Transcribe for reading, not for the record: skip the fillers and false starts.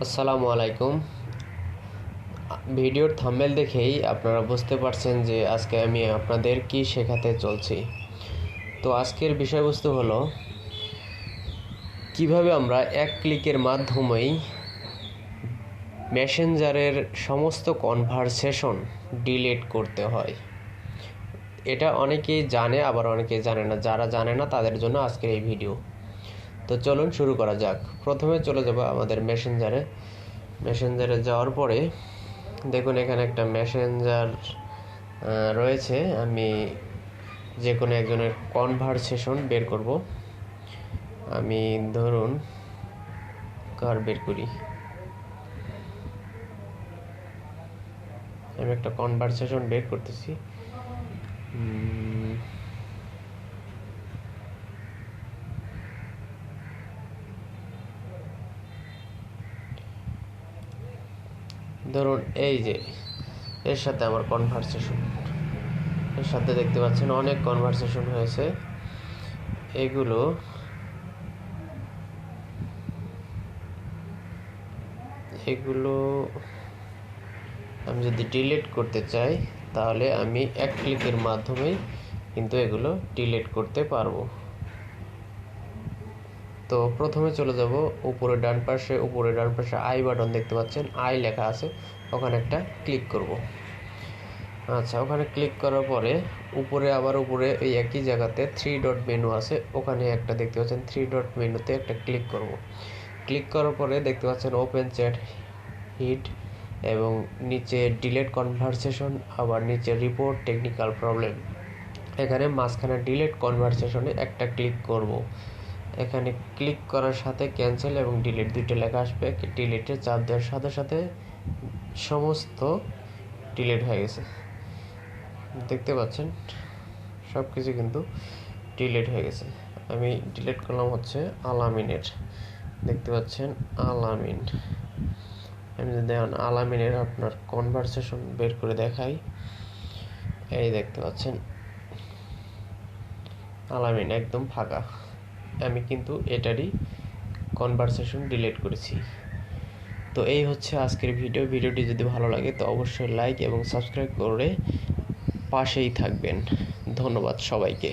আসসালামু আলাইকুম। ভিডিওর থাম্বনেল দেখেই আপনারা বুঝতে পারছেন যে আজকে আমি আপনাদের কি শেখাতে চলছি। তো আজকের বিষয়বস্তু হলো কিভাবে আমরা এক ক্লিকের মাধ্যমেই মেসেঞ্জারের সমস্ত কনভারসেশন ডিলিট করতে হয়। এটা অনেকেই জানে, আবার অনেকেই জানে না। যারা জানে না তাদের জন্য আজকের এই ভিডিও। তো চলুন শুরু করা যাক। প্রথমে চলে যাব আমাদের মেসেঞ্জারে যাওয়ার পরে দেখুন এখানে একটা মেসেঞ্জার রয়েছে। আমি যে কোনো একজনের কনভারসেশন বের করব। আমি ধরুন কার বের করি, আমি একটা কনভারসেশন বের করতেছি। ধরুন এই যে এর সাথে আমার কনভারসেশন, এর সাথে দেখতে পাচ্ছেন অনেক কনভারসেশন হয়েছে। এগুলো আমি যদি ডিলিট করতে চাই তাহলে আমি এক ক্লিকের মাধ্যমেই কিন্তু এগুলো ডিলিট করতে পারবো। তো প্রথমে চলে যাব উপরে ডান পাশে আই বাটন দেখতে পাচ্ছেন, আই লেখা আছে, ওখানে একটা ক্লিক করব। আচ্ছা, ওখানে ক্লিক করার পরে উপরে এই একই জায়গাতে 3 ডট মেনু আছে, ওখানে একটা দেখতে পাচ্ছেন 3 ডট মেনুতে একটা ক্লিক করব। ক্লিক করার পরে দেখতে পাচ্ছেন ওপেন চ্যাট হিট এবং নিচে ডিলিট কনভারসেশন, আবার নিচে রিপোর্ট টেকনিক্যাল প্রবলেম। এখানে মাঝখানে ডিলিট কনভারসেশনে একটা ক্লিক করব। এখানে ক্লিক করার সাথে ক্যান্সেল এবং ডিলিট দুইটা লেখা আসবে। ডিলিটে চাপ দেওয়ার সাথে সাথে সমস্ত ডিলিট হয়ে গেছে। দেখতে পাচ্ছেন সব কিছু কিন্তু ডিলিট হয়ে গেছে। আমি ডিলিট করলাম হচ্ছে আলামিনের, দেখতে পাচ্ছেন আলামিন। আমি যদি আলামিনের আপনার কনভারসেশন বের করে দেখাই, এই দেখতে পাচ্ছেন আলামিন একদম ফাঁকা। আমি কিন্তু এটারই কনভারসেশন ডিলিট করেছি। তো এই হচ্ছে আজকের ভিডিওটি যদি ভালো লাগে তো অবশ্যই লাইক এবং সাবস্ক্রাইব করে পাশেই থাকবেন। ধন্যবাদ সবাইকে।